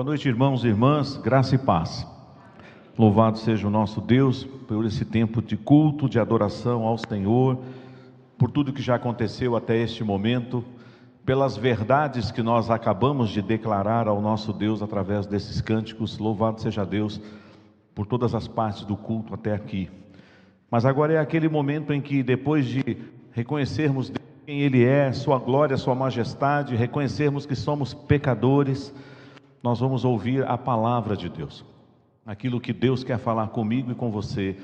noite, irmãos e irmãs, graça e paz. Louvado seja o nosso Deus por esse tempo de culto, de adoração ao Senhor, por tudo que já aconteceu até este momento, pelas verdades que nós acabamos de declarar ao nosso Deus através desses cânticos. Louvado seja Deus por todas as partes do culto até aqui. Mas agora é aquele momento em que, depois de reconhecermos quem Ele é, Sua glória, Sua majestade, reconhecermos que somos pecadores, nós vamos ouvir a palavra de Deus, aquilo que Deus quer falar comigo e com você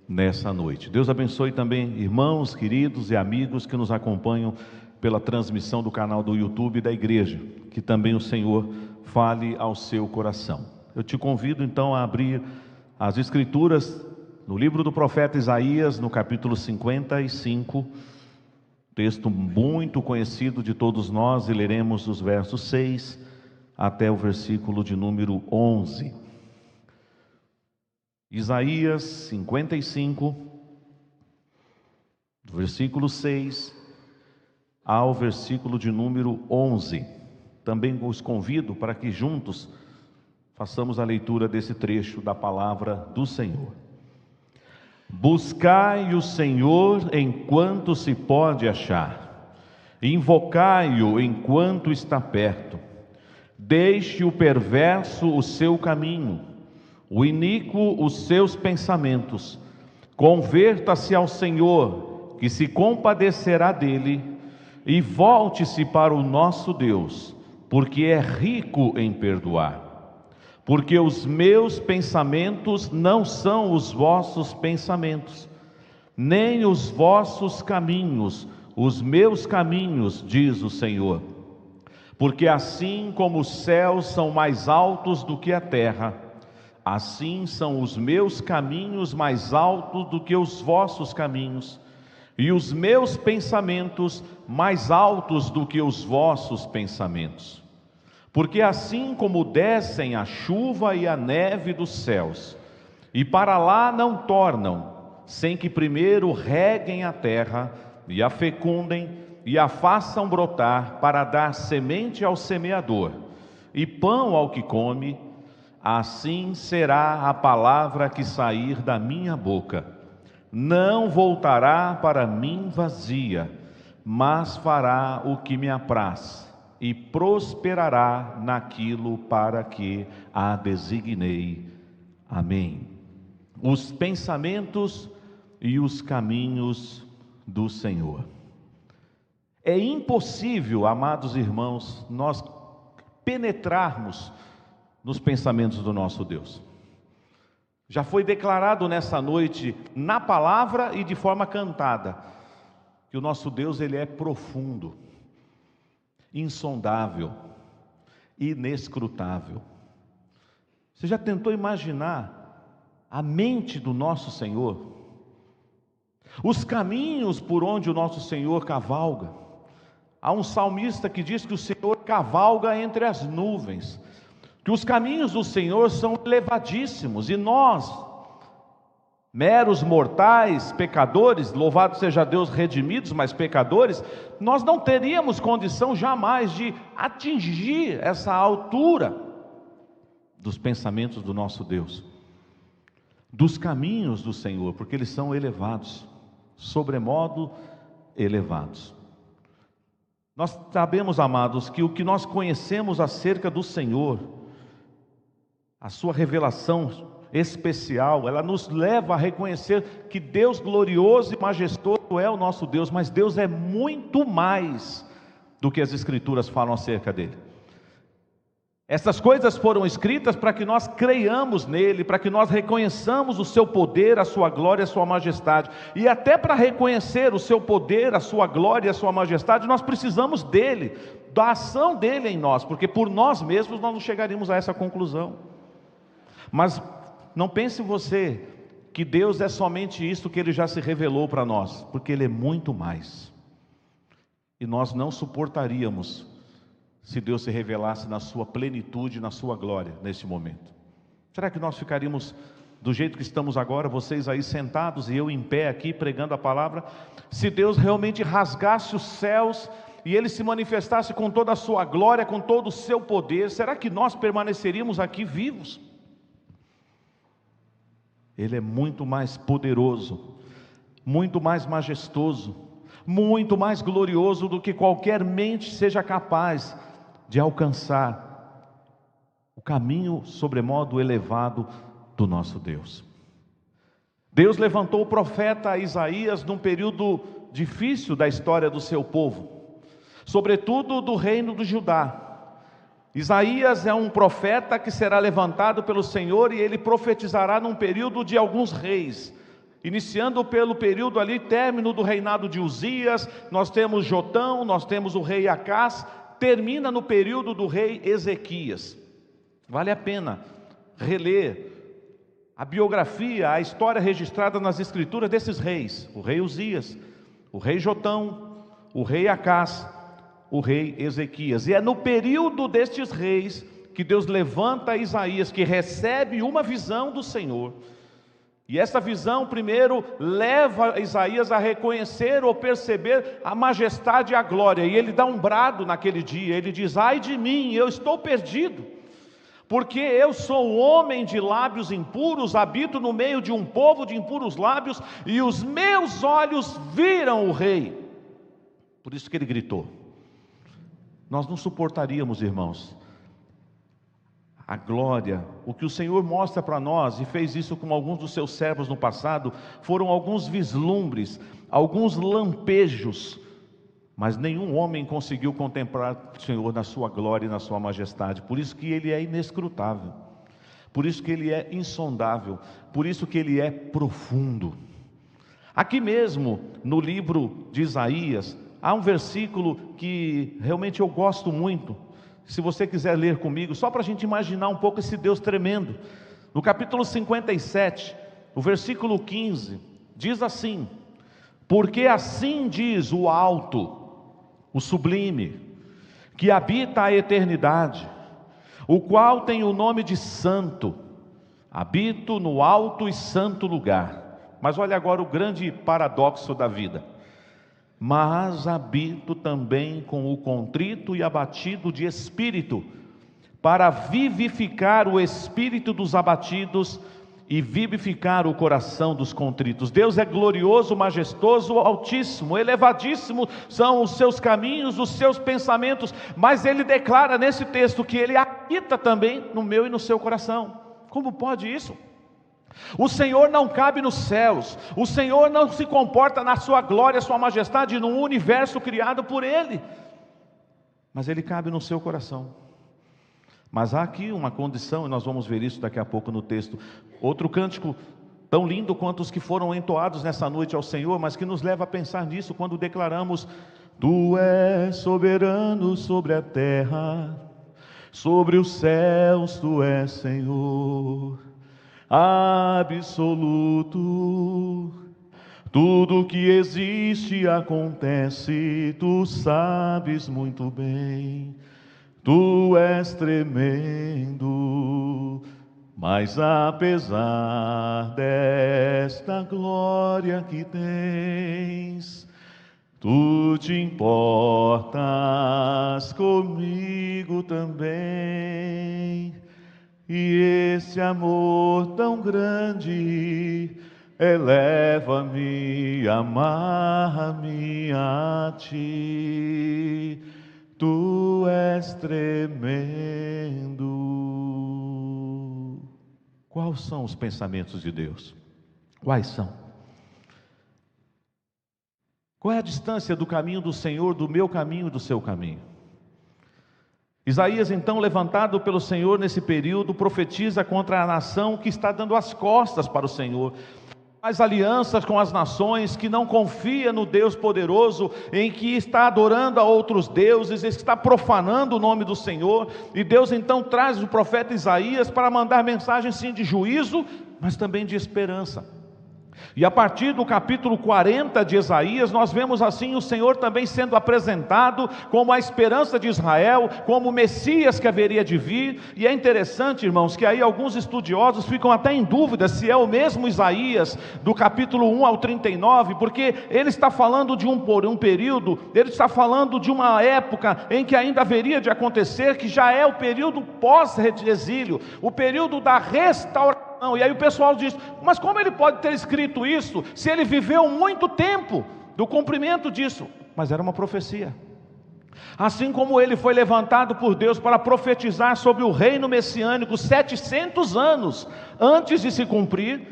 nessa noite. Deus abençoe também irmãos, queridos e amigos que nos acompanham pela transmissão do canal do YouTube da igreja, que também o Senhor fale ao seu coração. Eu te convido então a abrir as Escrituras no livro do profeta Isaías, no capítulo 55, texto muito conhecido de todos nós, e leremos os versos 6 até o versículo de número 11. Isaías 55, do versículo 6 ao versículo de número 11. Também os convido para que juntos façamos a leitura desse trecho da palavra do Senhor. Buscai o Senhor enquanto se pode achar, invocai-o enquanto está perto. Deixe o perverso o seu caminho, o iníquo os seus pensamentos. Converta-se ao Senhor, que se compadecerá dele, e volte-se para o nosso Deus, porque é rico em perdoar. Porque os meus pensamentos não são os vossos pensamentos, nem os vossos caminhos, os meus caminhos, diz o Senhor. Porque assim como os céus são mais altos do que a terra, assim são os meus caminhos mais altos do que os vossos caminhos, e os meus pensamentos mais altos do que os vossos pensamentos. Porque assim como descem a chuva e a neve dos céus, e para lá não tornam, sem que primeiro reguem a terra, e a fecundem, e a façam brotar, para dar semente ao semeador, e pão ao que come, assim será a palavra que sair da minha boca. Não voltará para mim vazia, mas fará o que me apraz, e prosperará naquilo para que a designei. Amém. Os pensamentos e os caminhos do Senhor. É impossível, amados irmãos, nós penetrarmos nos pensamentos do nosso Deus. Já foi declarado nessa noite, na palavra e de forma cantada, que o nosso Deus, Ele é profundo, insondável, inescrutável. Você já tentou imaginar a mente do nosso Senhor? Os caminhos por onde o nosso Senhor cavalga? Há um salmista que diz que o Senhor cavalga entre as nuvens, que os caminhos do Senhor são elevadíssimos, e nós, meros mortais, pecadores, louvado seja Deus, redimidos, mas pecadores, nós não teríamos condição jamais de atingir essa altura dos pensamentos do nosso Deus, dos caminhos do Senhor, porque eles são elevados, sobremodo elevados. Nós sabemos, amados, que o que nós conhecemos acerca do Senhor, a sua revelação especial, ela nos leva a reconhecer que Deus glorioso e majestoso é o nosso Deus, mas Deus é muito mais do que as Escrituras falam acerca dele. Essas coisas foram escritas para que nós creiamos nele, para que nós reconheçamos o seu poder, a sua glória, a sua majestade. E até para reconhecer o seu poder, a sua glória e a sua majestade, nós precisamos dele, da ação dele em nós, porque por nós mesmos nós não chegaríamos a essa conclusão. Mas não pense você que Deus é somente isto que Ele já se revelou para nós, porque Ele é muito mais. E nós não suportaríamos se Deus se revelasse na sua plenitude, na sua glória, neste momento. Será que nós ficaríamos do jeito que estamos agora, vocês aí sentados e eu em pé aqui pregando a palavra, se Deus realmente rasgasse os céus e Ele se manifestasse com toda a sua glória, com todo o seu poder, será que nós permaneceríamos aqui vivos? Ele é muito mais poderoso, muito mais majestoso, muito mais glorioso do que qualquer mente seja capaz de alcançar o caminho sobremodo elevado do nosso Deus. Deus levantou o profeta Isaías num período difícil da história do seu povo, sobretudo do reino de Judá. Isaías é um profeta que será levantado pelo Senhor e ele profetizará num período de alguns reis, iniciando pelo período ali, término do reinado de Uzias, nós temos Jotão, nós temos o rei Acás, termina no período do rei Ezequias. Vale a pena reler a biografia, a história registrada nas escrituras desses reis, o rei Uzias, o rei Jotão, o rei Acás, o rei Ezequias. E é no período destes reis que Deus levanta Isaías, que recebe uma visão do Senhor. E essa visão primeiro leva Isaías a reconhecer ou perceber a majestade e a glória. E ele dá um brado naquele dia, ele diz: ai de mim, eu estou perdido, porque eu sou um homem de lábios impuros, habito no meio de um povo de impuros lábios, e os meus olhos viram o rei. Por isso que ele gritou. Nós não suportaríamos, irmãos, a glória, o que o Senhor mostra para nós, e fez isso com alguns dos seus servos no passado, foram alguns vislumbres, alguns lampejos, mas nenhum homem conseguiu contemplar o Senhor na sua glória e na sua majestade. Por isso que Ele é inescrutável, por isso que Ele é insondável, por isso que Ele é profundo. Aqui mesmo no livro de Isaías, há um versículo que realmente eu gosto muito. Se você quiser ler comigo, só para a gente imaginar um pouco esse Deus tremendo. No capítulo 57, o versículo 15, diz assim: porque assim diz o alto, o sublime, que habita a eternidade, o qual tem o nome de santo, habito no alto e santo lugar. Mas olha agora o grande paradoxo da vida: mas habito também com o contrito e abatido de espírito, para vivificar o espírito dos abatidos e vivificar o coração dos contritos. Deus é glorioso, majestoso, altíssimo, elevadíssimo são os seus caminhos, os seus pensamentos, mas Ele declara nesse texto que Ele habita também no meu e no seu coração. Como pode isso? O Senhor não cabe nos céus, o Senhor não se comporta na sua glória, sua majestade, num universo criado por Ele, mas Ele cabe no seu coração. Mas há aqui uma condição, e nós vamos ver isso daqui a pouco no texto. Outro cântico tão lindo quanto os que foram entoados nessa noite ao Senhor, mas que nos leva a pensar nisso quando declaramos: Tu és soberano sobre a terra, sobre os céus Tu és Senhor absoluto, tudo que existe acontece, Tu sabes muito bem, Tu és tremendo, mas apesar desta glória que tens, Tu te importas comigo também. E esse amor tão grande eleva-me, amarra-me a Ti. Tu és tremendo. Quais são os pensamentos de Deus? Quais são? Qual é a distância do caminho do Senhor, do meu caminho e do seu caminho? Isaías, então, levantado pelo Senhor nesse período, profetiza contra a nação que está dando as costas para o Senhor, faz alianças com as nações, que não confia no Deus poderoso, em que está adorando a outros deuses, está profanando o nome do Senhor. E Deus então traz o profeta Isaías para mandar mensagem sim de juízo, mas também de esperança. E a partir do capítulo 40 de Isaías, nós vemos assim o Senhor também sendo apresentado como a esperança de Israel, como o Messias que haveria de vir. E é interessante, irmãos, que aí alguns estudiosos ficam até em dúvida se é o mesmo Isaías do capítulo 1 ao 39, porque ele está falando de um período, ele está falando de uma época em que ainda haveria de acontecer, que já é o período pós-exílio, o período da restauração. E aí o pessoal diz, mas como ele pode ter escrito isso, se ele viveu muito tempo do cumprimento disso? Mas era uma profecia. Assim como ele foi levantado por Deus para profetizar sobre o reino messiânico 700 anos antes de se cumprir,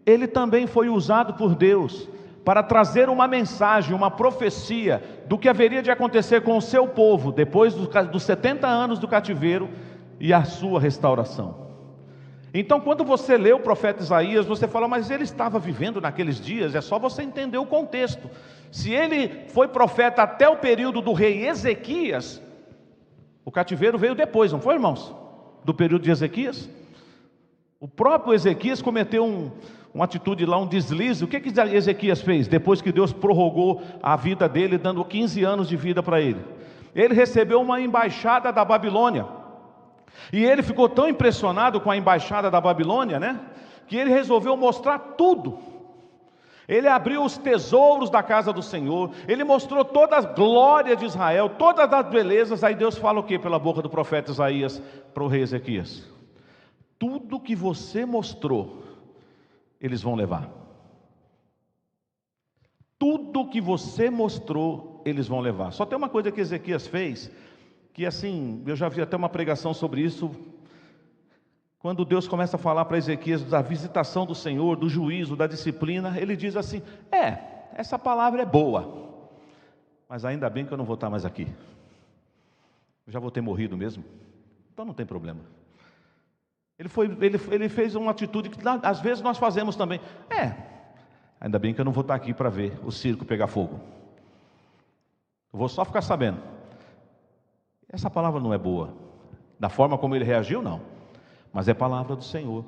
ele também foi usado por Deus para trazer uma mensagem, uma profecia do que haveria de acontecer com o seu povo depois dos 70 anos do cativeiro e a sua restauração. Então, quando você lê o profeta Isaías, você fala, mas ele estava vivendo naqueles dias. É só você entender o contexto. Se ele foi profeta até o período do rei Ezequias, o cativeiro veio depois, não foi, irmãos? Do período de Ezequias. O próprio Ezequias cometeu uma atitude lá, um deslize. O que Ezequias fez? Depois que Deus prorrogou a vida dele, dando 15 anos de vida para ele. Ele recebeu uma embaixada da Babilônia. E ele ficou tão impressionado com a embaixada da Babilônia, né? Que ele resolveu mostrar tudo. Ele abriu os tesouros da casa do Senhor. Ele mostrou toda a glória de Israel, todas as belezas. Aí Deus fala o que pela boca do profeta Isaías para o rei Ezequias? Tudo que você mostrou, eles vão levar. Tudo que você mostrou, eles vão levar. Só tem uma coisa que Ezequias fez, que assim, eu já vi até uma pregação sobre isso, quando Deus começa a falar para Ezequias da visitação do Senhor, do juízo, da disciplina, ele diz assim, essa palavra é boa, mas ainda bem que eu não vou estar mais aqui, eu já vou ter morrido mesmo, então não tem problema. Ele fez uma atitude que às vezes nós fazemos também, ainda bem que eu não vou estar aqui para ver o circo pegar fogo, eu vou só ficar sabendo. Essa palavra não é boa, da forma como ele reagiu, não, mas é palavra do Senhor.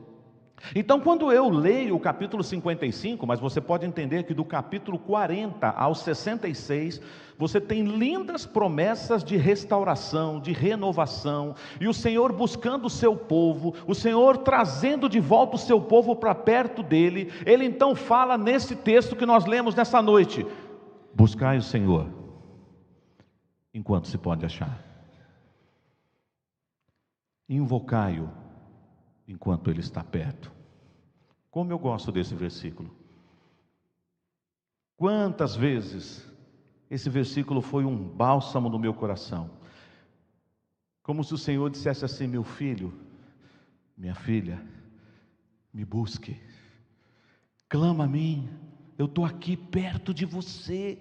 Então, quando eu leio o capítulo 55, mas você pode entender que do capítulo 40 ao 66, você tem lindas promessas de restauração, de renovação, e o Senhor buscando o seu povo, o Senhor trazendo de volta o seu povo para perto dele. Ele então fala nesse texto que nós lemos nessa noite: buscai o Senhor enquanto se pode achar, invocai-o enquanto ele está perto. Como eu gosto desse versículo. Quantas vezes esse versículo foi um bálsamo no meu coração, como se o Senhor dissesse assim: meu filho, minha filha, me busque, clama a mim, eu estou aqui perto de você,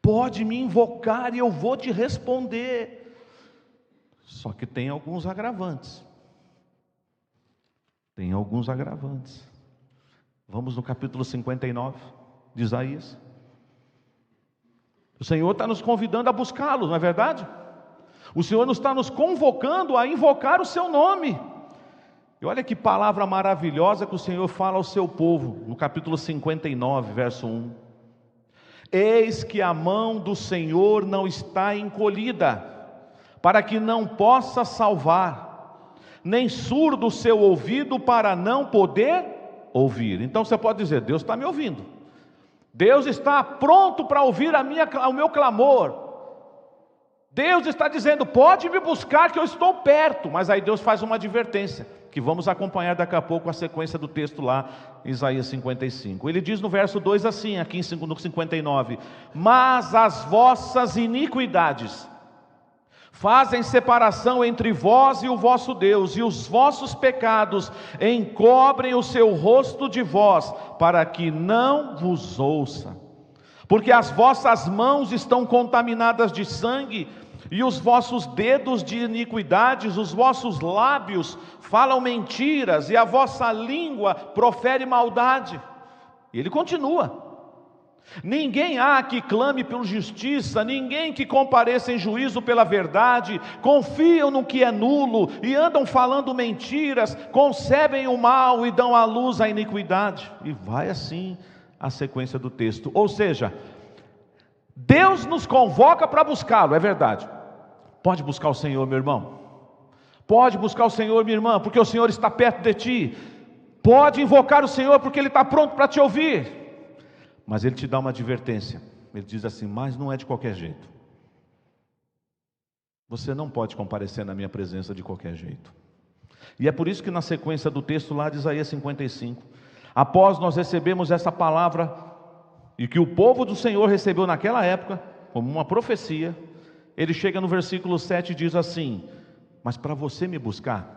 pode me invocar e eu vou te responder. Só que tem alguns agravantes. Tem alguns agravantes. Vamos no capítulo 59 de Isaías. O Senhor está nos convidando a buscá-lo, não é verdade? O Senhor nos está nos convocando a invocar o seu nome. E olha que palavra maravilhosa que o Senhor fala ao seu povo, no capítulo 59, verso 1. Eis que a mão do Senhor não está encolhida, para que não possa salvar, nem surdo o seu ouvido para não poder ouvir. Então você pode dizer: Deus está me ouvindo, Deus está pronto para ouvir o meu clamor, Deus está dizendo: pode me buscar que eu estou perto. Mas aí Deus faz uma advertência, que vamos acompanhar daqui a pouco a sequência do texto lá em Isaías 55. Ele diz no verso 2 assim, aqui no 59: mas as vossas iniquidades fazem separação entre vós e o vosso Deus, e os vossos pecados encobrem o seu rosto de vós, para que não vos ouça. Porque as vossas mãos estão contaminadas de sangue, e os vossos dedos de iniquidades, os vossos lábios falam mentiras, e a vossa língua profere maldade. E ele continua: Ninguém há que clame por justiça, ninguém que compareça em juízo pela verdade. Confiam no que é nulo e andam falando mentiras, concebem o mal e dão à luz a iniquidade. E vai assim a sequência do texto. Ou seja, Deus nos convoca para buscá-lo, é verdade. Pode buscar o Senhor, meu irmão. Pode buscar o Senhor, minha irmã, porque o Senhor está perto de ti. Pode invocar o Senhor, porque Ele está pronto para te ouvir. Mas Ele te dá uma advertência. Ele diz assim: mas não é de qualquer jeito. Você não pode comparecer na minha presença de qualquer jeito. E é por isso que na sequência do texto lá de Isaías 55, após nós recebemos essa palavra, e que o povo do Senhor recebeu naquela época, como uma profecia, ele chega no versículo 7 e diz assim: mas para você me buscar,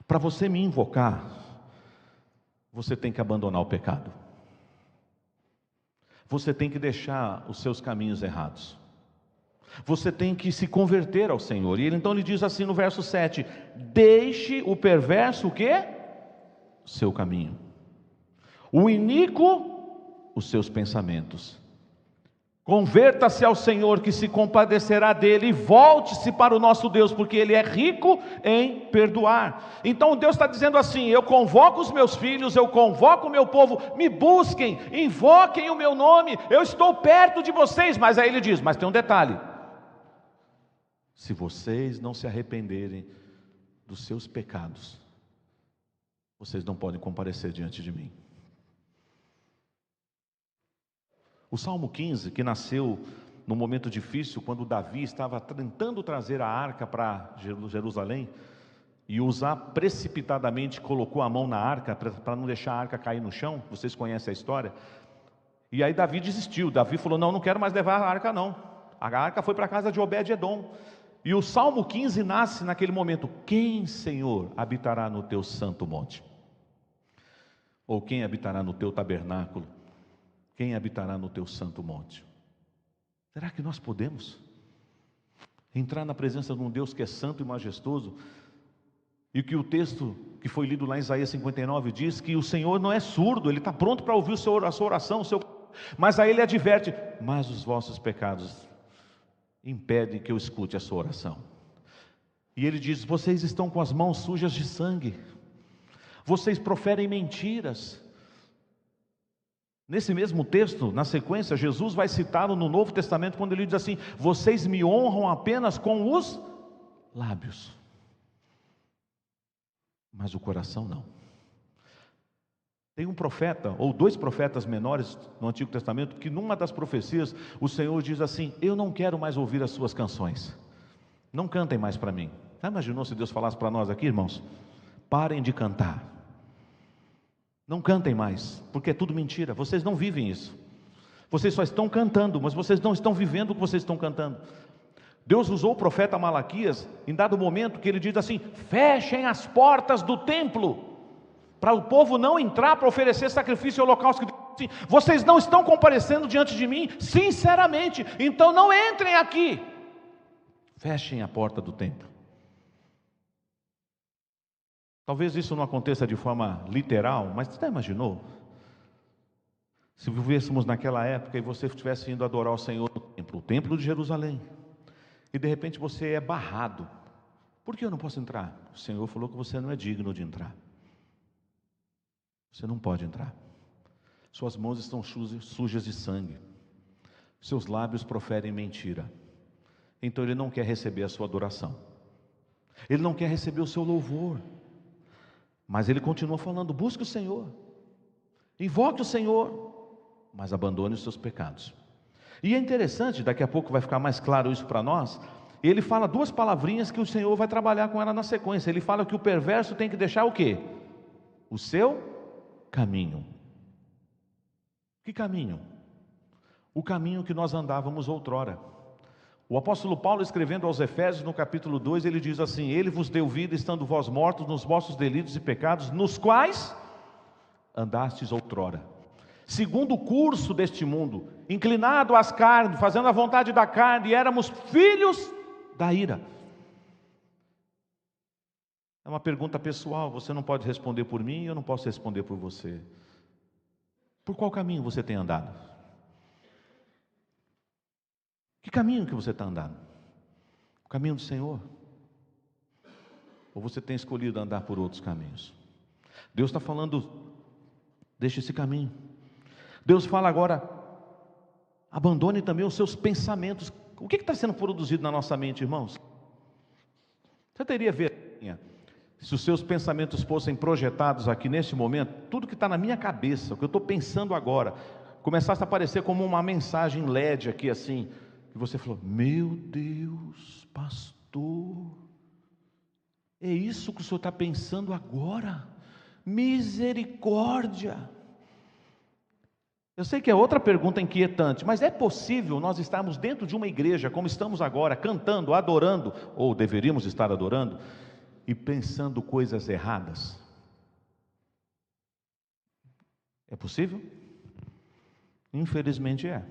para você me invocar, você tem que abandonar o pecado. Você tem que deixar os seus caminhos errados. Você tem que se converter ao Senhor. E ele então lhe diz assim no verso 7: deixe o perverso o quê? O seu caminho. O iníquo, os seus pensamentos. Converta-se ao Senhor, que se compadecerá dele, e volte-se para o nosso Deus, porque Ele é rico em perdoar. Então Deus está dizendo assim: eu convoco os meus filhos, eu convoco o meu povo, me busquem, invoquem o meu nome, eu estou perto de vocês. Mas aí Ele diz: mas tem um detalhe: se vocês não se arrependerem dos seus pecados, vocês não podem comparecer diante de mim. O Salmo 15, que nasceu num momento difícil, quando Davi estava tentando trazer a arca para Jerusalém, e Uzá precipitadamente colocou a mão na arca, para não deixar a arca cair no chão. Vocês conhecem a história? E aí Davi desistiu. Davi falou: não quero mais levar a arca não. A arca foi para a casa de Obed-edom. E o Salmo 15 nasce naquele momento: quem, Senhor, habitará no teu santo monte? Ou quem habitará no teu tabernáculo? Quem habitará no teu santo monte? Será que nós podemos entrar na presença de um Deus que é santo e majestoso? E que o texto que foi lido lá em Isaías 59 diz que o Senhor não é surdo, Ele está pronto para ouvir a sua oração, mas aí Ele adverte: mas os vossos pecados impedem que eu escute a sua oração. E Ele diz: vocês estão com as mãos sujas de sangue, vocês proferem mentiras. Nesse mesmo texto, na sequência, Jesus vai citá-lo no Novo Testamento, quando ele diz assim: vocês me honram apenas com os lábios, mas o coração não. Tem um profeta, ou dois profetas menores no Antigo Testamento, que numa das profecias, o Senhor diz assim: eu não quero mais ouvir as suas canções, não cantem mais para mim. Já imaginou se Deus falasse para nós aqui, irmãos? Parem de cantar, não cantem mais, porque é tudo mentira, vocês não vivem isso. Vocês só estão cantando, mas vocês não estão vivendo o que vocês estão cantando. Deus usou o profeta Malaquias em dado momento, que ele diz assim: fechem as portas do templo, para o povo não entrar para oferecer sacrifício e holocausto. Assim, vocês não estão comparecendo diante de mim sinceramente, então não entrem aqui. Fechem a porta do templo. Talvez isso não aconteça de forma literal, mas você já imaginou? Se vivêssemos naquela época e você estivesse indo adorar o Senhor no templo, o templo de Jerusalém, e de repente você é barrado. Por que eu não posso entrar? O Senhor falou que você não é digno de entrar. Você não pode entrar. Suas mãos estão sujas de sangue, seus lábios proferem mentira. Então Ele não quer receber a sua adoração, Ele não quer receber o seu louvor. Mas Ele continua falando: busque o Senhor, invoque o Senhor, mas abandone os seus pecados. E é interessante, daqui a pouco vai ficar mais claro isso para nós. Ele fala duas palavrinhas que o Senhor vai trabalhar com ela na sequência. Ele fala que o perverso tem que deixar o quê? O seu caminho. Que caminho? O caminho que nós andávamos outrora. O apóstolo Paulo, escrevendo aos Efésios, no capítulo 2, ele diz assim: Ele vos deu vida, estando vós mortos nos vossos delitos e pecados, nos quais andastes outrora, segundo o curso deste mundo, inclinado às carnes, fazendo a vontade da carne, e éramos filhos da ira. É uma pergunta pessoal, você não pode responder por mim, eu não posso responder por você. Por qual caminho você tem andado? Que caminho que você está andando? O caminho do Senhor? Ou você tem escolhido andar por outros caminhos? Deus está falando, deixe esse caminho. Deus fala agora, abandone também os seus pensamentos. O que está sendo produzido na nossa mente, irmãos? Você teria vergonha se os seus pensamentos fossem projetados aqui neste momento, tudo que está na minha cabeça, o que eu estou pensando agora, começasse a aparecer como uma mensagem LED aqui assim, e você falou, meu Deus, pastor, é isso que o senhor está pensando agora? Misericórdia! Eu sei que é outra pergunta inquietante, mas é possível nós estarmos dentro de uma igreja, como estamos agora, cantando, adorando, ou deveríamos estar adorando, e pensando coisas erradas? É possível? Infelizmente é.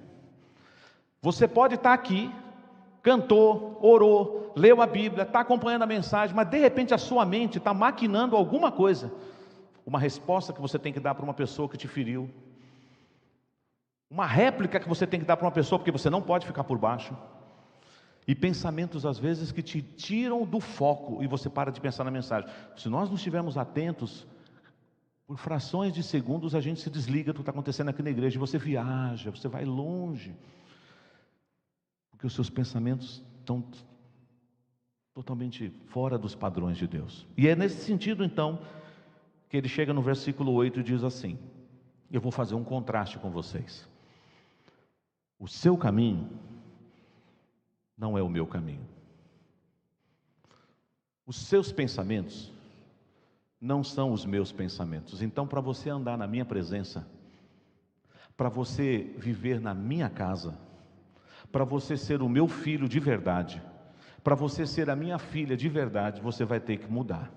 Você pode estar aqui, cantou, orou, leu a Bíblia, está acompanhando a mensagem, mas de repente a sua mente está maquinando alguma coisa, uma resposta que você tem que dar para uma pessoa que te feriu, uma réplica que você tem que dar para uma pessoa, porque você não pode ficar por baixo, e pensamentos às vezes que te tiram do foco, e você para de pensar na mensagem. Se nós não estivermos atentos, por frações de segundos a gente se desliga do que está acontecendo aqui na igreja, e você viaja, você vai longe, porque os seus pensamentos estão totalmente fora dos padrões de Deus. E é nesse sentido então, que ele chega no versículo 8 e diz assim, eu vou fazer um contraste com vocês. O seu caminho não é o meu caminho. Os seus pensamentos não são os meus pensamentos. Então, para você andar na minha presença, para você viver na minha casa, para você ser o meu filho de verdade, para você ser a minha filha de verdade, você vai ter que mudar.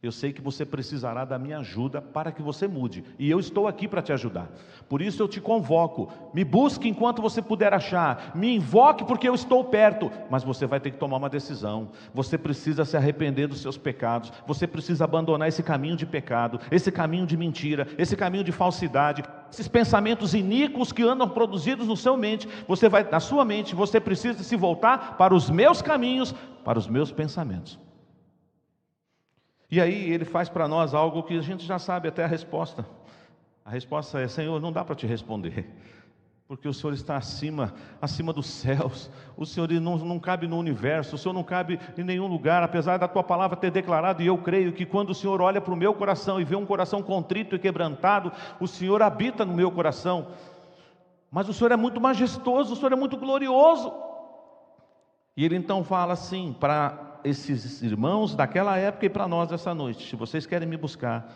Eu sei que você precisará da minha ajuda para que você mude, e eu estou aqui para te ajudar. Por isso eu te convoco, me busque enquanto você puder achar, me invoque porque eu estou perto, mas você vai ter que tomar uma decisão. Você precisa se arrepender dos seus pecados, você precisa abandonar esse caminho de pecado, esse caminho de mentira, esse caminho de falsidade, esses pensamentos iníquos que andam produzidos no seu mente. Na sua mente, você precisa se voltar para os meus caminhos, para os meus pensamentos. E aí ele faz para nós algo que a gente já sabe até a resposta. A resposta é, Senhor, não dá para te responder, porque o Senhor está acima dos céus, o Senhor não cabe no universo, o Senhor não cabe em nenhum lugar, apesar da tua palavra ter declarado, e eu creio que quando o Senhor olha para o meu coração e vê um coração contrito e quebrantado, o Senhor habita no meu coração, mas o Senhor é muito majestoso, o Senhor é muito glorioso. E ele então fala assim, para esses irmãos daquela época e para nós essa noite, se vocês querem me buscar,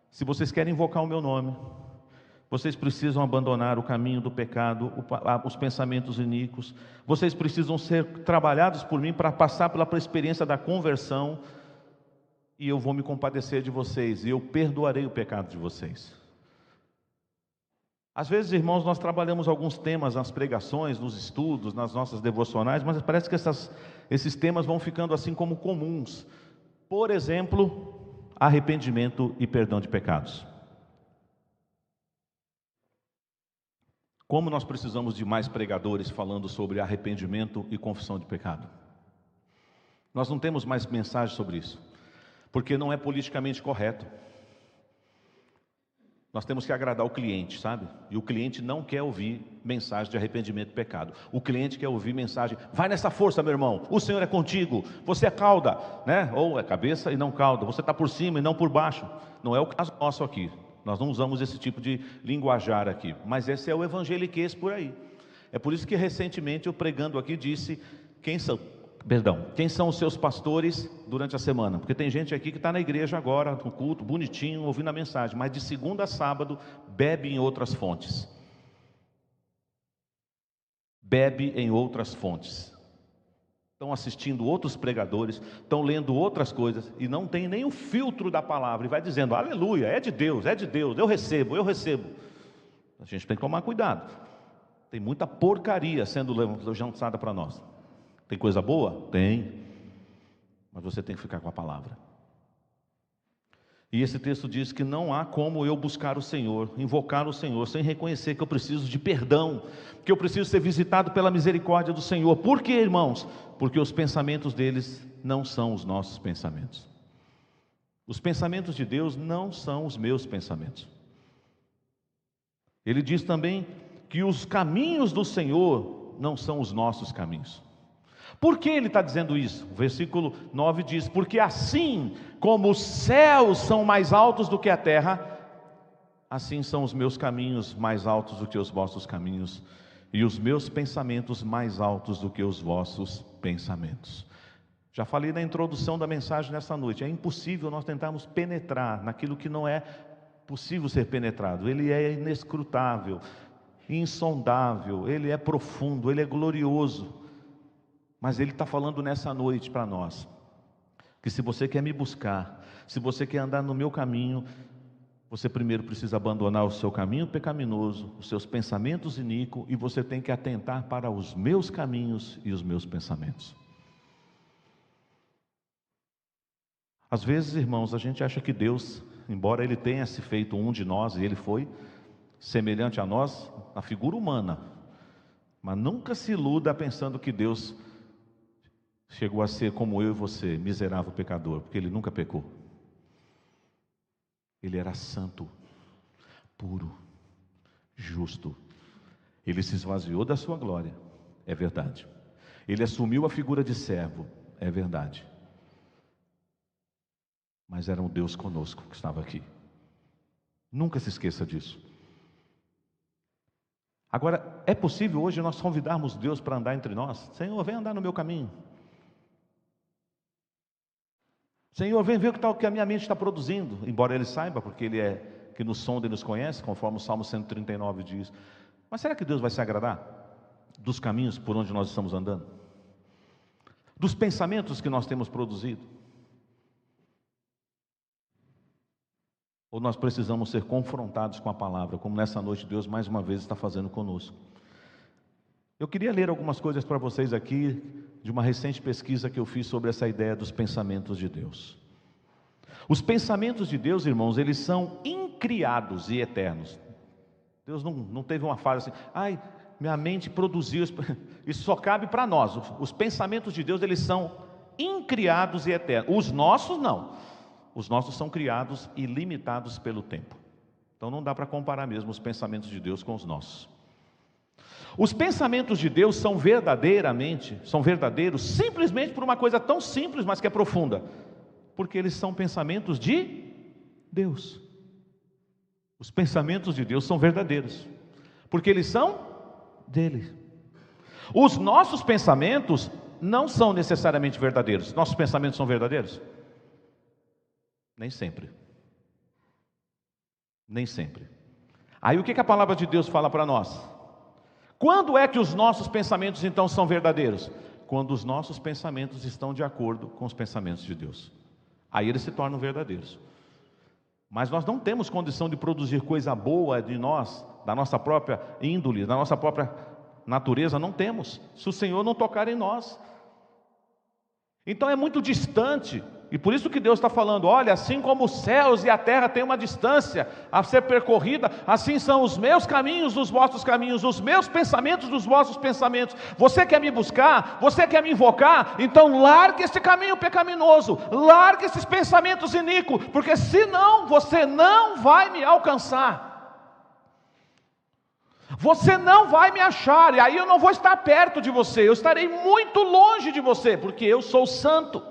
se vocês querem invocar o meu nome, vocês precisam abandonar o caminho do pecado, os pensamentos iníquos, vocês precisam ser trabalhados por mim para passar pela experiência da conversão, e eu vou me compadecer de vocês, e eu perdoarei o pecado de vocês. Às vezes, irmãos, nós trabalhamos alguns temas nas pregações, nos estudos, nas nossas devocionais, mas parece que esses temas vão ficando assim como comuns. Por exemplo, arrependimento e perdão de pecados. Como nós precisamos de mais pregadores falando sobre arrependimento e confissão de pecado? Nós não temos mais mensagem sobre isso, porque não é politicamente correto. Nós temos que agradar o cliente, sabe? E o cliente não quer ouvir mensagem de arrependimento e pecado. O cliente quer ouvir mensagem, vai nessa força, meu irmão, o Senhor é contigo, você é cauda, né? Ou é cabeça e não cauda, você está por cima e não por baixo. Não é o caso nosso aqui, nós não usamos esse tipo de linguajar aqui, mas esse é o evangeliquez por aí. É por isso que recentemente eu pregando aqui disse, quem são os seus pastores durante a semana? Porque tem gente aqui que está na igreja agora, no culto, bonitinho, ouvindo a mensagem, mas de segunda a sábado, bebe em outras fontes. Bebe em outras fontes. Estão assistindo outros pregadores, estão lendo outras coisas, e não tem nem o filtro da palavra, e vai dizendo, aleluia, é de Deus, eu recebo. A gente tem que tomar cuidado. Tem muita porcaria sendo lançada para nós. Tem coisa boa? Tem. Mas você tem que ficar com a palavra. E esse texto diz que não há como eu buscar o Senhor, invocar o Senhor, sem reconhecer que eu preciso de perdão, que eu preciso ser visitado pela misericórdia do Senhor. Por quê, irmãos? Porque os pensamentos deles não são os nossos pensamentos. Os pensamentos de Deus não são os meus pensamentos. Ele diz também que os caminhos do Senhor não são os nossos caminhos. Por que ele está dizendo isso? O versículo 9 diz: porque assim como os céus são mais altos do que a terra, assim são os meus caminhos mais altos do que os vossos caminhos, e os meus pensamentos mais altos do que os vossos pensamentos. Já falei na introdução da mensagem nessa noite, é impossível nós tentarmos penetrar naquilo que não é possível ser penetrado. Ele é inescrutável, insondável, ele é profundo, ele é glorioso. Mas ele está falando nessa noite para nós, que se você quer me buscar, se você quer andar no meu caminho, você primeiro precisa abandonar o seu caminho pecaminoso, os seus pensamentos iníquos, e você tem que atentar para os meus caminhos e os meus pensamentos. Às vezes, irmãos, a gente acha que Deus, embora Ele tenha se feito um de nós, e Ele foi semelhante a nós, na figura humana, mas nunca se iluda pensando que Deus chegou a ser como eu e você, miserável pecador, porque Ele nunca pecou. Ele era santo, puro, justo. Ele se esvaziou da sua glória, é verdade. Ele assumiu a figura de servo, é verdade. Mas era um Deus conosco que estava aqui. Nunca se esqueça disso. Agora, é possível hoje nós convidarmos Deus para andar entre nós? Senhor, vem andar no meu caminho. Senhor, vem ver o que a minha mente está produzindo. Embora Ele saiba, porque Ele é que nos sonda e nos conhece, conforme o Salmo 139 diz. Mas será que Deus vai se agradar dos caminhos por onde nós estamos andando? Dos pensamentos que nós temos produzido? Ou nós precisamos ser confrontados com a palavra, como nessa noite Deus mais uma vez está fazendo conosco? Eu queria ler algumas coisas para vocês aqui, de uma recente pesquisa que eu fiz sobre essa ideia dos pensamentos de Deus. Os pensamentos de Deus, irmãos, eles são incriados e eternos. Deus não teve uma fase assim, ai, minha mente produziu, isso só cabe para nós. Os pensamentos de Deus, eles são incriados e eternos. Os nossos não. Os nossos são criados e limitados pelo tempo. Então não dá para comparar mesmo os pensamentos de Deus com os nossos. Os pensamentos de Deus são verdadeiros simplesmente por uma coisa tão simples, mas que é profunda. Porque eles são pensamentos de Deus. Os pensamentos de Deus são verdadeiros, porque eles são dele. Os nossos pensamentos não são necessariamente verdadeiros. Nossos pensamentos são verdadeiros? Nem sempre. Nem sempre. Aí o que a palavra de Deus fala para nós? Quando é que os nossos pensamentos então são verdadeiros? Quando os nossos pensamentos estão de acordo com os pensamentos de Deus. Aí eles se tornam verdadeiros. Mas nós não temos condição de produzir coisa boa de nós, da nossa própria índole, da nossa própria natureza, não temos, se o Senhor não tocar em nós. Então é muito distante, e por isso que Deus está falando, olha, assim como os céus e a terra têm uma distância a ser percorrida, assim são os meus caminhos dos vossos caminhos, os meus pensamentos dos vossos pensamentos. Você quer me buscar? Você quer me invocar? Então largue esse caminho pecaminoso, largue esses pensamentos iníquos, porque senão você não vai me alcançar. Você não vai me achar, e aí eu não vou estar perto de você, eu estarei muito longe de você, porque eu sou santo,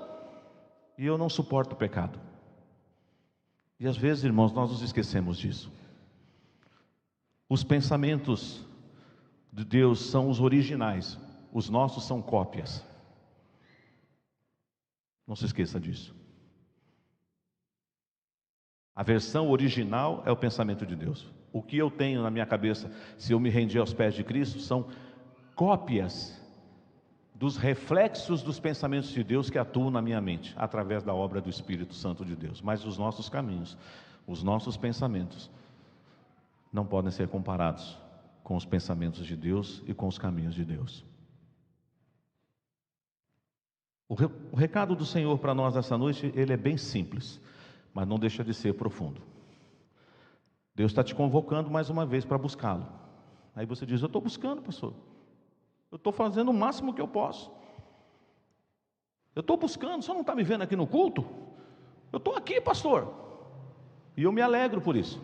e eu não suporto o pecado. E às vezes, irmãos, nós nos esquecemos disso. Os pensamentos de Deus são os originais, os nossos são cópias. Não se esqueça disso. A versão original é o pensamento de Deus. O que eu tenho na minha cabeça, se eu me rendi aos pés de Cristo, são cópias dos reflexos dos pensamentos de Deus que atuam na minha mente, através da obra do Espírito Santo de Deus. Mas os nossos caminhos, os nossos pensamentos, não podem ser comparados com os pensamentos de Deus e com os caminhos de Deus. O recado do Senhor para nós essa noite, ele é bem simples, mas não deixa de ser profundo. Deus está te convocando mais uma vez para buscá-lo. Aí você diz: eu estou buscando, pastor. Eu estou fazendo o máximo que eu posso. Eu estou buscando, só não está me vendo aqui no culto? Eu estou aqui, pastor. E eu me alegro por isso.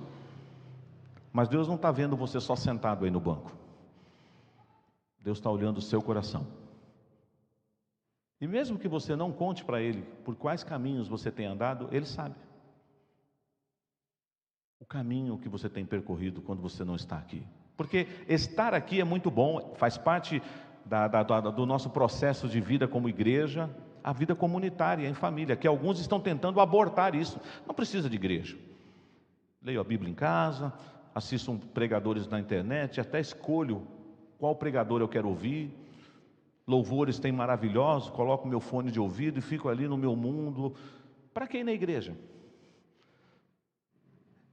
Mas Deus não está vendo você só sentado aí no banco. Deus está olhando o seu coração. E mesmo que você não conte para Ele por quais caminhos você tem andado, Ele sabe. O caminho que você tem percorrido quando você não está aqui. Porque estar aqui é muito bom, faz parte do nosso processo de vida como igreja, a vida comunitária, em família, que alguns estão tentando abortar isso. Não precisa de igreja. Leio a Bíblia em casa, assisto pregadores na internet, até escolho qual pregador eu quero ouvir. Louvores tem maravilhosos, coloco meu fone de ouvido e fico ali no meu mundo. Para que ir na igreja?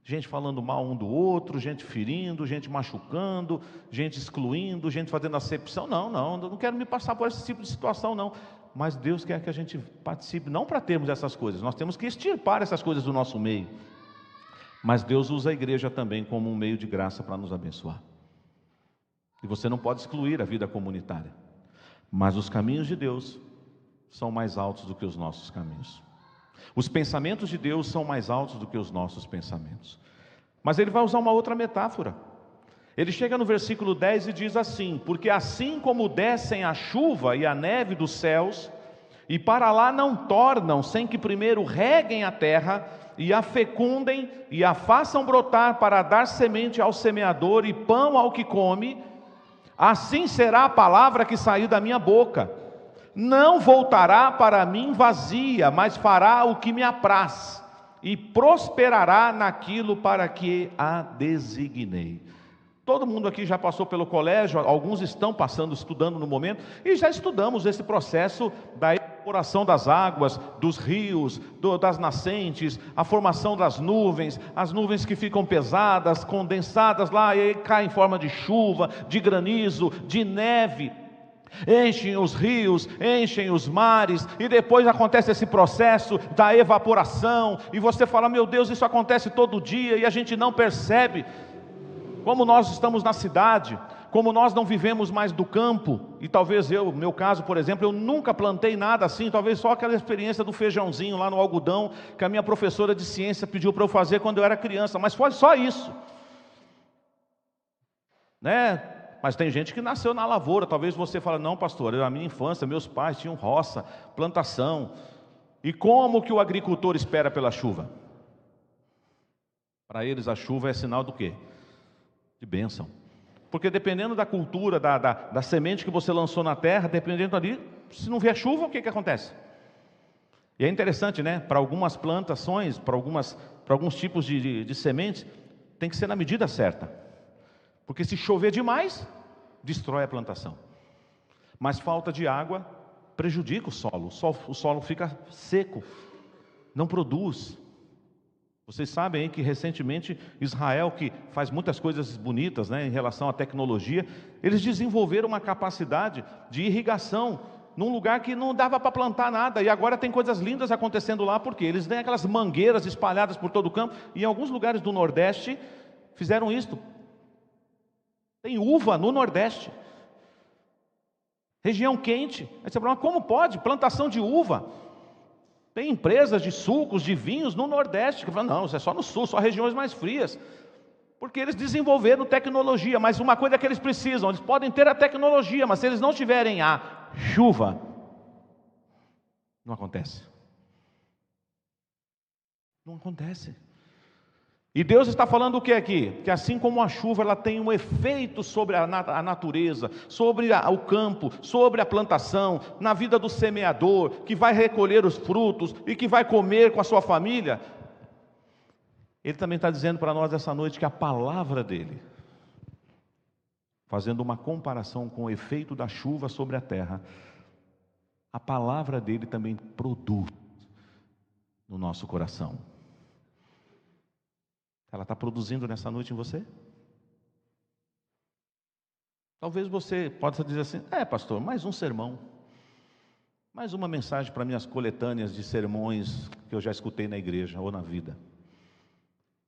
Gente falando mal um do outro, gente ferindo, gente machucando, gente excluindo, gente fazendo acepção. Não, eu não quero me passar por esse tipo de situação, não. Mas Deus quer que a gente participe, não para termos essas coisas, nós temos que extirpar essas coisas do nosso meio. Mas Deus usa a igreja também como um meio de graça para nos abençoar. E você não pode excluir a vida comunitária. Mas os caminhos de Deus são mais altos do que os nossos caminhos. Os pensamentos de Deus são mais altos do que os nossos pensamentos. Mas ele vai usar uma outra metáfora. Ele chega no versículo 10 e diz assim: porque assim como descem a chuva e a neve dos céus, e para lá não tornam, sem que primeiro reguem a terra, e a fecundem, e a façam brotar para dar semente ao semeador e pão ao que come, assim será a palavra que saiu da minha boca. Não voltará para mim vazia, mas fará o que me apraz, e prosperará naquilo para que a designei. Todo mundo aqui já passou pelo colégio, alguns estão passando, estudando no momento, e já estudamos esse processo da evaporação das águas, dos rios, das nascentes, a formação das nuvens, as nuvens que ficam pesadas, condensadas lá, e aí caem em forma de chuva, de granizo, de neve, enchem os rios, enchem os mares, e depois acontece esse processo da evaporação, e você fala: meu Deus, isso acontece todo dia, e a gente não percebe. Como nós estamos na cidade, como nós não vivemos mais do campo, e talvez no meu caso, por exemplo, eu nunca plantei nada assim, talvez só aquela experiência do feijãozinho lá no algodão, que a minha professora de ciência pediu para eu fazer quando eu era criança, mas foi só isso, né? Mas tem gente que nasceu na lavoura. Talvez você fale: não, pastor, na minha infância, meus pais tinham roça, plantação. E como que o agricultor espera pela chuva? Para eles a chuva é sinal do quê? De bênção. Porque dependendo da cultura, da semente que você lançou na terra, dependendo ali, se não vier chuva, o que acontece? E é interessante, né? Para algumas plantações, para alguns tipos de sementes, tem que ser na medida certa. Porque se chover demais, destrói a plantação. Mas falta de água prejudica o solo. O solo fica seco, não produz. Vocês sabem aí que recentemente Israel, que faz muitas coisas bonitas, né, em relação à tecnologia, eles desenvolveram uma capacidade de irrigação num lugar que não dava para plantar nada, e agora tem coisas lindas acontecendo lá, porque eles têm aquelas mangueiras espalhadas por todo o campo, e em alguns lugares do Nordeste fizeram isso. Tem uva no Nordeste, região quente. Aí você fala: como pode? Plantação de uva. Tem empresas de sucos, de vinhos no Nordeste, que falam: não, isso é só no Sul, só regiões mais frias. Porque eles desenvolveram tecnologia, mas uma coisa que eles precisam, eles podem ter a tecnologia, mas se eles não tiverem a chuva, não acontece. Não acontece. E Deus está falando o que aqui? Que assim como a chuva, ela tem um efeito sobre a natureza, sobre o campo, sobre a plantação, na vida do semeador, que vai recolher os frutos e que vai comer com a sua família. Ele também está dizendo para nós essa noite que a palavra dele, fazendo uma comparação com o efeito da chuva sobre a terra, a palavra dele também produz no nosso coração. Ela está produzindo nessa noite em você? Talvez você possa dizer assim: pastor, mais um sermão. Mais uma mensagem para minhas coletâneas de sermões que eu já escutei na igreja ou na vida.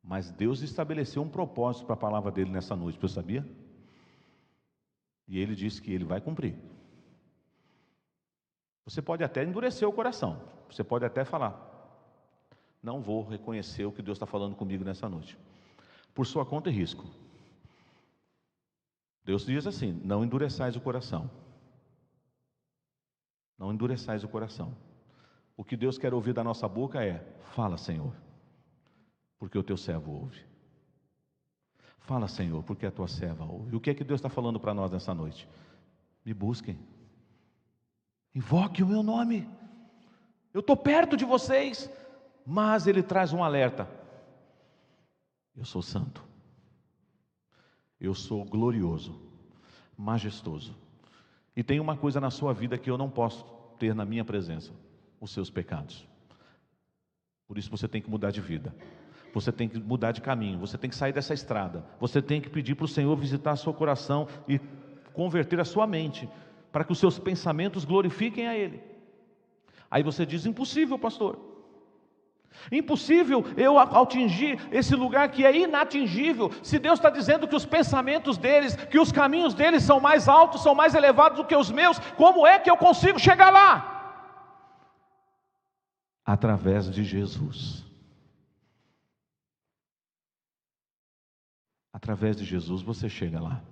Mas Deus estabeleceu um propósito para a palavra dele nessa noite, você sabia? E ele disse que ele vai cumprir. Você pode até endurecer o coração, você pode até falar: não vou reconhecer o que Deus está falando comigo nessa noite, por sua conta e risco. Deus diz assim: não endureçais o coração. Não endureçais o coração. O que Deus quer ouvir da nossa boca é: fala, Senhor, porque o teu servo ouve. Fala, Senhor, porque a tua serva ouve. O que é que Deus está falando para nós nessa noite? Me busquem, invoque o meu nome, eu estou perto de vocês. Mas Ele traz um alerta: eu sou santo, eu sou glorioso, majestoso, e tem uma coisa na sua vida que eu não posso ter na minha presença: os seus pecados. Por isso você tem que mudar de vida, você tem que mudar de caminho, você tem que sair dessa estrada, você tem que pedir para o Senhor visitar seu coração e converter a sua mente, para que os seus pensamentos glorifiquem a Ele. Aí você diz: impossível, pastor, impossível eu atingir esse lugar que é inatingível. Se Deus está dizendo que os pensamentos deles, que os caminhos deles são mais altos, são mais elevados do que os meus, como é que eu consigo chegar lá? Através de Jesus. Através de Jesus você chega lá.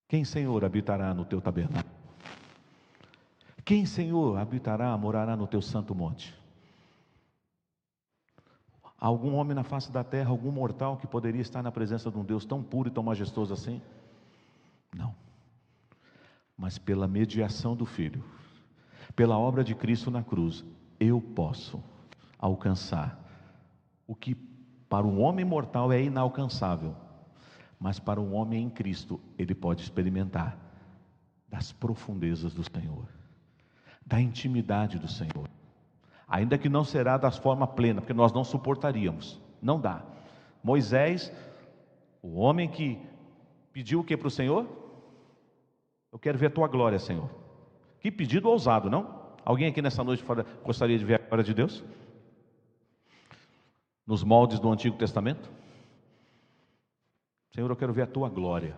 Quem, Senhor, habitará no teu tabernáculo? Quem, Senhor, habitará, morará no teu santo monte? Algum homem na face da terra, algum mortal que poderia estar na presença de um Deus tão puro e tão majestoso assim? Não. Mas pela mediação do Filho, pela obra de Cristo na cruz, eu posso alcançar o que para um homem mortal é inalcançável, mas para um homem em Cristo ele pode experimentar das profundezas do Senhor, da intimidade do Senhor. Ainda que não será da forma plena, porque nós não suportaríamos, não dá. Moisés, o homem que pediu o que para o Senhor? Eu quero ver a tua glória, Senhor. Que pedido ousado, não? Alguém aqui nessa noite gostaria de ver a glória de Deus? Nos moldes do Antigo Testamento? Senhor, eu quero ver a tua glória.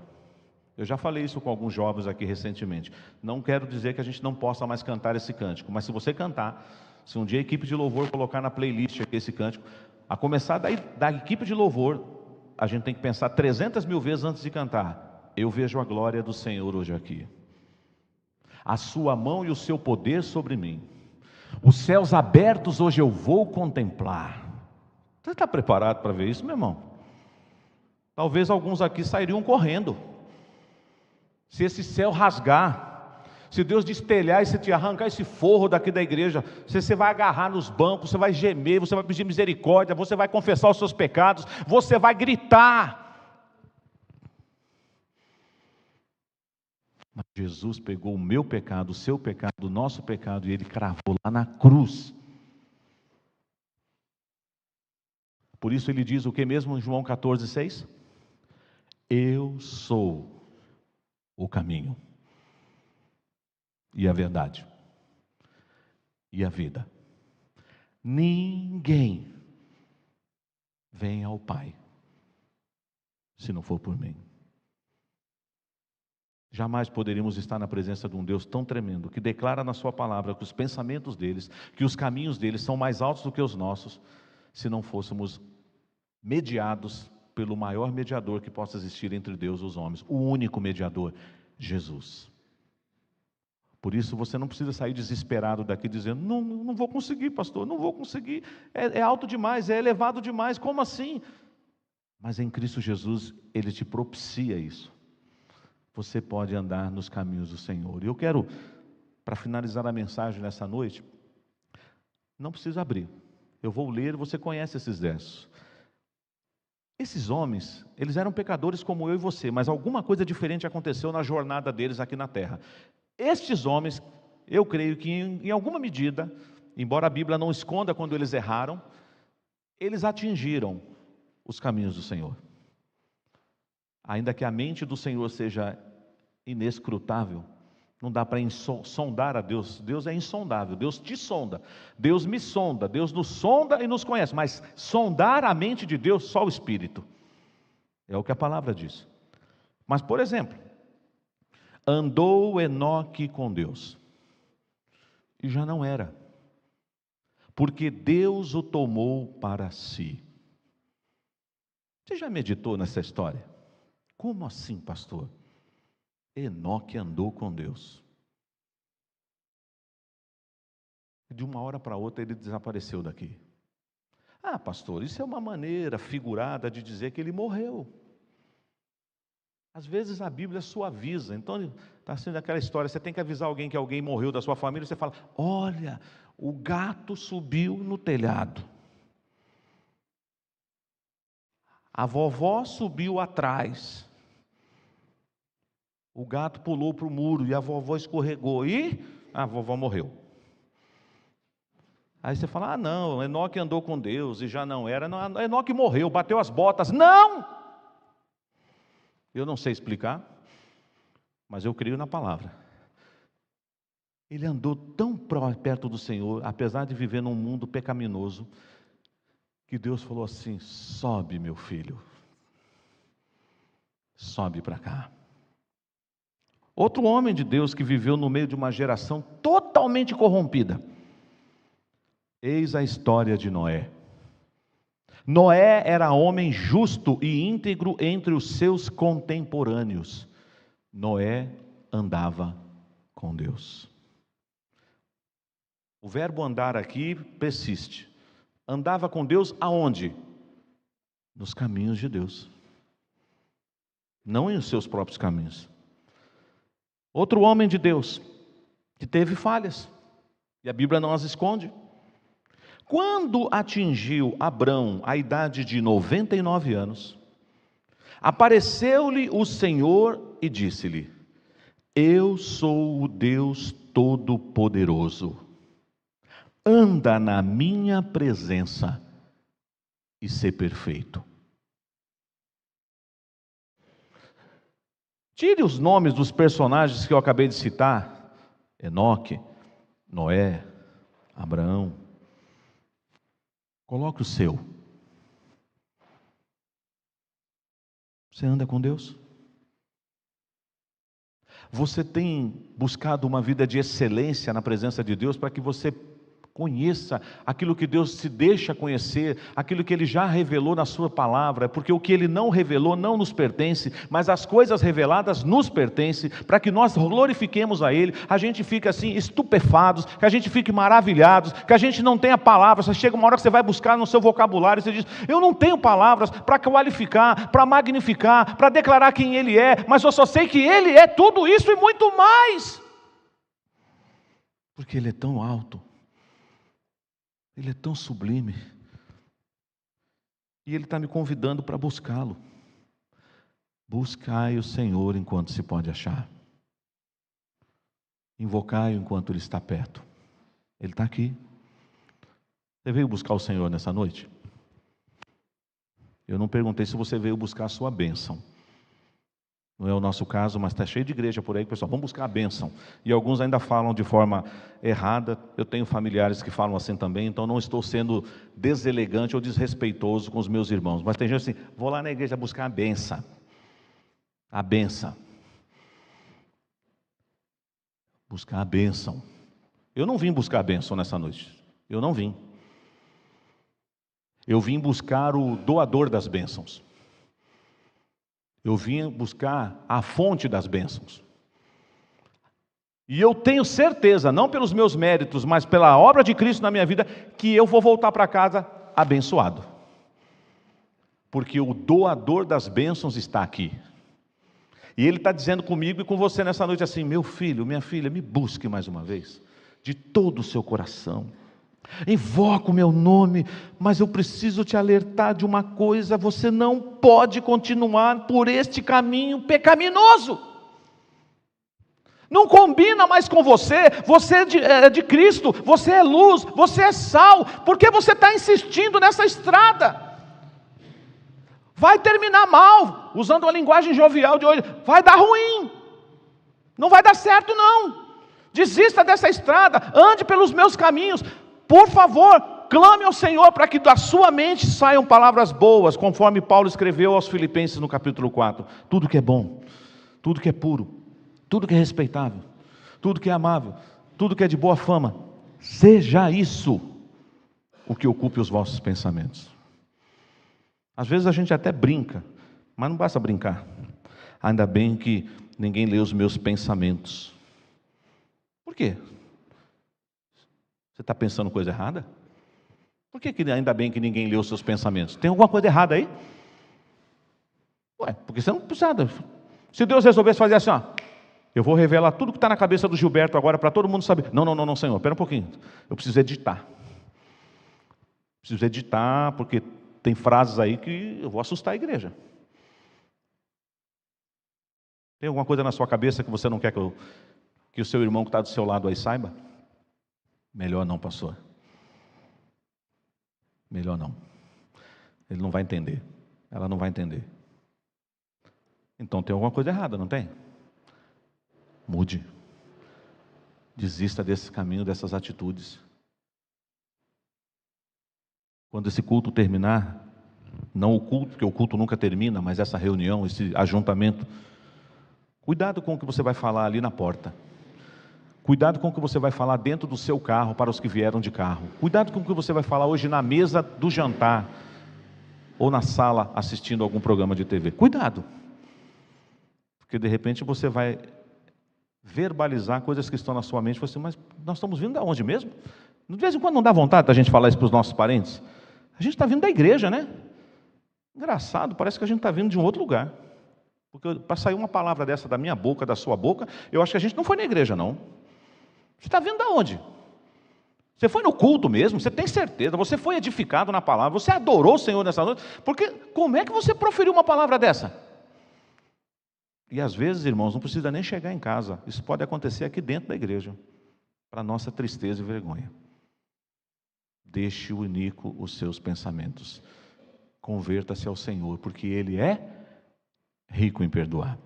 Eu já falei isso com alguns jovens aqui recentemente. Não quero dizer que a gente não possa mais cantar esse cântico, mas se você cantar, se um dia a equipe de louvor colocar na playlist aqui esse cântico, a começar da equipe de louvor, a gente tem que pensar 300 mil vezes antes de cantar: eu vejo a glória do Senhor hoje aqui, a sua mão e o seu poder sobre mim, os céus abertos hoje eu vou contemplar. Você está preparado para ver isso, meu irmão? Talvez alguns aqui sairiam correndo, se esse céu rasgar, se Deus destelhar e se te arrancar esse forro daqui da igreja, você vai agarrar nos bancos, você vai gemer, você vai pedir misericórdia, você vai confessar os seus pecados, você vai gritar. Mas Jesus pegou o meu pecado, o seu pecado, o nosso pecado, e Ele cravou lá na cruz. Por isso Ele diz o que mesmo em João 14,6? Eu sou o caminho, e a verdade, e a vida. Ninguém vem ao Pai se não for por mim. Jamais poderíamos estar na presença de um Deus tão tremendo, que declara na sua palavra que os pensamentos deles, que os caminhos deles são mais altos do que os nossos, se não fôssemos mediados pelo maior mediador que possa existir entre Deus e os homens, o único mediador, Jesus. Por isso você não precisa sair desesperado daqui dizendo: não vou conseguir, pastor, não vou conseguir, é alto demais, é elevado demais, como assim? Mas em Cristo Jesus Ele te propicia isso. Você pode andar nos caminhos do Senhor. E eu quero, para finalizar a mensagem nessa noite, não precisa abrir, eu vou ler, você conhece esses versos. Esses homens, eles eram pecadores como eu e você, mas alguma coisa diferente aconteceu na jornada deles aqui na terra. Estes homens, eu creio que em alguma medida, embora a Bíblia não esconda quando eles erraram, eles atingiram os caminhos do Senhor. Ainda que a mente do Senhor seja inescrutável, Não dá para sondar a Deus. Deus é insondável. Deus te sonda. Deus me sonda. Deus nos sonda e nos conhece. Mas sondar a mente de Deus, só o Espírito. É o que a palavra diz. Mas, por exemplo, andou Enoque com Deus. E já não era. Porque Deus o tomou para si. Você já meditou nessa história? Como assim, pastor? Enoque andou com Deus. De uma hora para outra ele desapareceu daqui. Ah, pastor, isso é uma maneira figurada de dizer que ele morreu. Às vezes a Bíblia suaviza. Então está sendo aquela história, você tem que avisar alguém que alguém morreu da sua família, você fala, olha, o gato subiu no telhado. A vovó subiu atrás. O gato pulou para o muro e a vovó escorregou e a vovó morreu. Aí você fala, não, Enoque andou com Deus e já não era. Não, Enoque morreu, bateu as botas. Não! Eu não sei explicar, mas eu creio na palavra. Ele andou tão perto do Senhor, apesar de viver num mundo pecaminoso, que Deus falou assim, sobe meu filho, sobe para cá. Outro homem de Deus que viveu no meio de uma geração totalmente corrompida. Eis a história de Noé. Noé era homem justo e íntegro entre os seus contemporâneos. Noé andava com Deus. O verbo andar aqui persiste. Andava com Deus aonde? Nos caminhos de Deus. Não em os seus próprios caminhos. Outro homem de Deus, que teve falhas, e a Bíblia não as esconde. Quando atingiu Abrão a idade de 99 anos, apareceu-lhe o Senhor e disse-lhe, eu sou o Deus Todo-Poderoso, anda na minha presença e sê perfeito. Tire os nomes dos personagens que eu acabei de citar, Enoque, Noé, Abraão. Coloque o seu. Você anda com Deus? Você tem buscado uma vida de excelência na presença de Deus para que você conheça aquilo que Deus se deixa conhecer, aquilo que Ele já revelou na sua palavra, porque o que Ele não revelou não nos pertence, mas as coisas reveladas nos pertencem, para que nós glorifiquemos a Ele, a gente fica assim estupefados, que a gente fique maravilhados, que a gente não tenha palavras. Você chega uma hora que você vai buscar no seu vocabulário, e você diz, eu não tenho palavras para qualificar, para magnificar, para declarar quem Ele é, mas eu só sei que Ele é tudo isso e muito mais, porque Ele é tão alto, Ele é tão sublime, e Ele está me convidando para buscá-lo. Buscai o Senhor enquanto se pode achar, invocai-o enquanto Ele está perto. Ele está aqui. Você veio buscar o Senhor nessa noite? Eu não perguntei se você veio buscar a sua bênção. Não é o nosso caso, mas está cheio de igreja por aí, pessoal, vamos buscar a bênção. E alguns ainda falam de forma errada. Eu tenho familiares que falam assim também, então não estou sendo deselegante ou desrespeitoso com os meus irmãos. Mas tem gente assim, vou lá na igreja buscar a bênção. A bênção. Buscar a bênção. Eu não vim buscar a bênção nessa noite. Eu não vim. Eu vim buscar o doador das bênçãos. Eu vim buscar a fonte das bênçãos. E eu tenho certeza, não pelos meus méritos, mas pela obra de Cristo na minha vida, que eu vou voltar para casa abençoado. Porque o doador das bênçãos está aqui. E Ele está dizendo comigo e com você nessa noite assim, meu filho, minha filha, me busque mais uma vez, de todo o seu coração. Invoca o meu nome, mas eu preciso te alertar de uma coisa, você não pode continuar por este caminho pecaminoso. Não combina mais com você, você é de Cristo, você é luz, você é sal, por que você está insistindo nessa estrada? Vai terminar mal, usando a linguagem jovial de hoje, vai dar ruim. Não vai dar certo, não. Desista dessa estrada, ande pelos meus caminhos. Por favor, clame ao Senhor para que da sua mente saiam palavras boas, conforme Paulo escreveu aos Filipenses no capítulo 4. Tudo que é bom, tudo que é puro, tudo que é respeitável, tudo que é amável, tudo que é de boa fama, seja isso o que ocupe os vossos pensamentos. Às vezes a gente até brinca, mas não basta brincar. Ainda bem que ninguém lê os meus pensamentos. Por quê? Você está pensando coisa errada? Por que ainda bem que ninguém lê os seus pensamentos? Tem alguma coisa errada aí? Ué, porque você não precisa. Se Deus resolvesse fazer assim, ó, eu vou revelar tudo que está na cabeça do Gilberto agora para todo mundo saber. Não, Senhor, espera um pouquinho. Eu preciso editar. Preciso editar, porque tem frases aí que eu vou assustar a igreja. Tem alguma coisa na sua cabeça que você não quer que o seu irmão que está do seu lado aí saiba? Melhor não, pastor. Melhor não. Ele não vai entender. Ela não vai entender. Então tem alguma coisa errada, não tem? Mude. Desista desse caminho, dessas atitudes. Quando esse culto terminar, não o culto, porque o culto nunca termina, mas essa reunião, esse ajuntamento, cuidado com o que você vai falar ali na porta. Cuidado com o que você vai falar dentro do seu carro para os que vieram de carro. Cuidado com o que você vai falar hoje na mesa do jantar ou na sala assistindo algum programa de TV. Cuidado. Porque de repente você vai verbalizar coisas que estão na sua mente. Você, mas nós estamos vindo de onde mesmo? De vez em quando não dá vontade da gente falar isso para os nossos parentes? A gente está vindo da igreja, né? Engraçado, parece que a gente está vindo de um outro lugar. Porque para sair uma palavra dessa da minha boca, da sua boca, eu acho que a gente não foi na igreja, não. Você está vindo de onde? Você foi no culto mesmo? Você tem certeza? Você foi edificado na palavra? Você adorou o Senhor nessa noite? Porque como é que você proferiu uma palavra dessa? E às vezes, irmãos, não precisa nem chegar em casa. Isso pode acontecer aqui dentro da igreja. Para nossa tristeza e vergonha. Deixe o iníquo os seus pensamentos. Converta-se ao Senhor, porque Ele é rico em perdoar.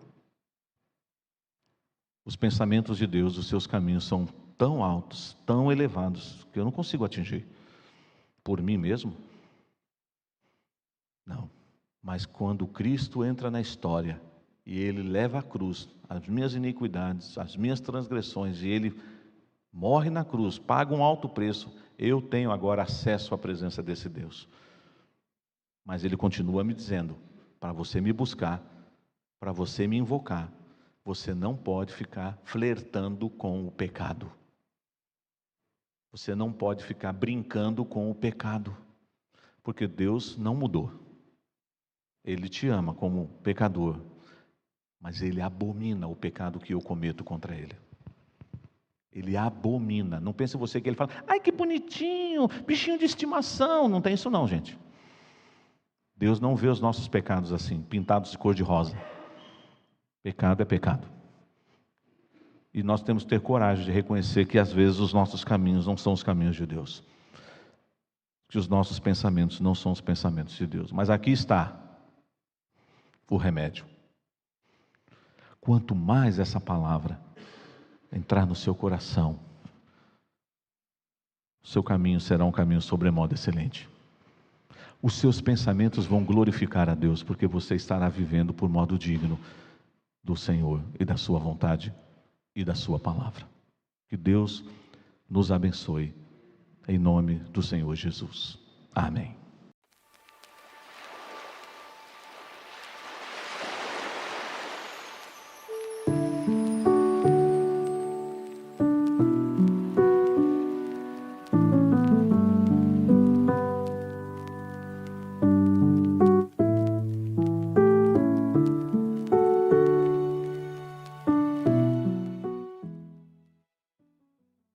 Os pensamentos de Deus, os seus caminhos são tão altos, tão elevados, que eu não consigo atingir. Por mim mesmo? Não. Mas quando Cristo entra na história, e Ele leva a cruz, as minhas iniquidades, as minhas transgressões, e Ele morre na cruz, paga um alto preço, eu tenho agora acesso à presença desse Deus. Mas Ele continua me dizendo, para você me buscar, para você me invocar, você não pode ficar flertando com o pecado. Você não pode ficar brincando com o pecado, porque Deus não mudou. Ele te ama como pecador, mas Ele abomina o pecado que eu cometo contra Ele. Ele abomina. Não pense você que Ele fala, ai que bonitinho, bichinho de estimação. Não tem isso não, gente. Deus não vê os nossos pecados assim, pintados de cor de rosa. Pecado é pecado. E nós temos que ter coragem de reconhecer que às vezes os nossos caminhos não são os caminhos de Deus. Que os nossos pensamentos não são os pensamentos de Deus. Mas aqui está o remédio. Quanto mais essa palavra entrar no seu coração, o seu caminho será um caminho sobremodo excelente. Os seus pensamentos vão glorificar a Deus, porque você estará vivendo por modo digno do Senhor e da sua vontade e da sua palavra. Que Deus nos abençoe, em nome do Senhor Jesus. Amém.